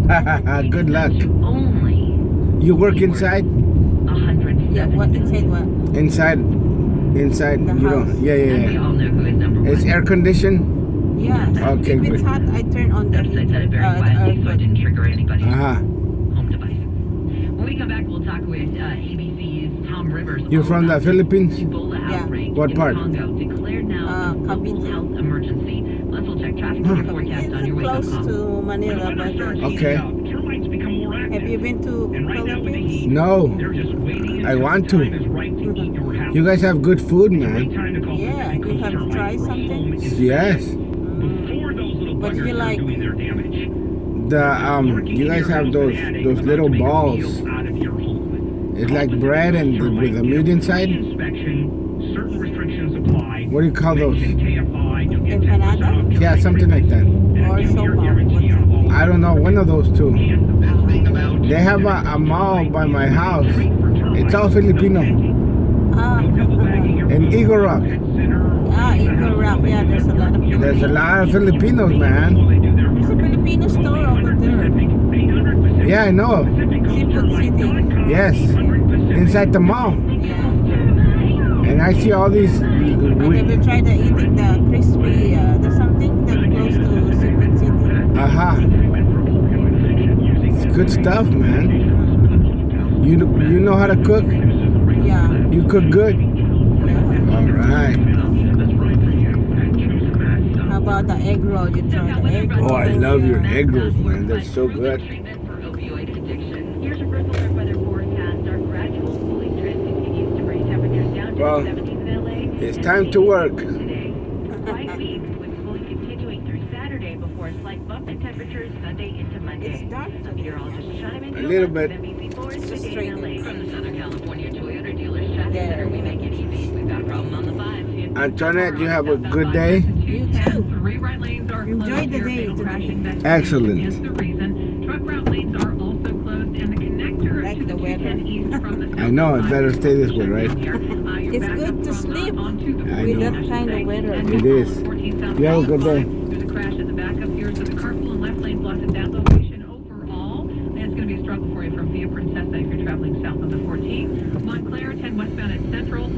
Good luck. Only You work inside? 100. Yeah, what inside what? Inside The you house. don't. Yeah, And we yeah. all know who is number It's one. air conditioned. Yes. Okay, If it's good. hot, I turn on the Notice I heat, said it very the quietly so it aircon. didn't trigger anybody's Uh-huh. home device. When we come back, we'll talk with ABC's Tom Rivers. You're all from the about Philippines? Ebola Yeah. outbreak What in part? Congo. Declared now a global Cavite. health emergency. Plus, we'll check traffic Huh. in your forecast on your It's wake-up close call. to Manila, but Okay. have you been to Philippines? No. I want to. You guys have good food, man. Yeah, you have tried something? Yes. What do you like? You guys have those little balls. It's like bread and with a meat inside. What do you call those? Empanada? Yeah, something like that. Or sopa? What's it? I don't know, one of those two. They have a mall by my house. It's all Filipino. In Eagle Rock. Eagle Rock. Yeah, there's a lot of people. There's a lot of Filipinos, man. There's a Filipino store over there. Yeah, I know. Seafood City. Yes. Inside the mall. Yeah. And I see all these. Have you tried eating the crispy, the something that close to Seafood City? Aha. It's good stuff, man. You know how to cook? Yeah. You cook good? Yeah. All right. How about the egg roll? You tried the egg roll? Oh, I love your egg rolls, man. They're so good. Treatment for opioid addiction. Here's your first alert weather forecast. Our gradual cooling trend continues to bring temperatures down to Well, the 70s in LA. It's time to work. Today, quiet week with cooling continuing through Saturday before a slight bump in temperatures Sunday into Monday. It's dark Some meteorologists chime in A little bit. NBC4's Just Today in LA. straight From the Southern California Toyota Dealers Traffic Yeah. Center, we make it easy. We've got a problem on the 5. Antoinette, you have a good day? You too. Right lanes are Enjoy closed. the day Fatal today. crash investigation Excellent. is the reason. Truck route lanes are also closed, and the connector Like to the the weather. 210 east from the I know, it better stay this way, right? It's good to sleep I with know. that kind of weather. It is. You have a good day. There's a crash in the backup here, so the carpool and left lane blocked at that location overall. And it's going to be a struggle for you from Via Princessa if you're traveling south on the 14. Montclair, 10 westbound at Central.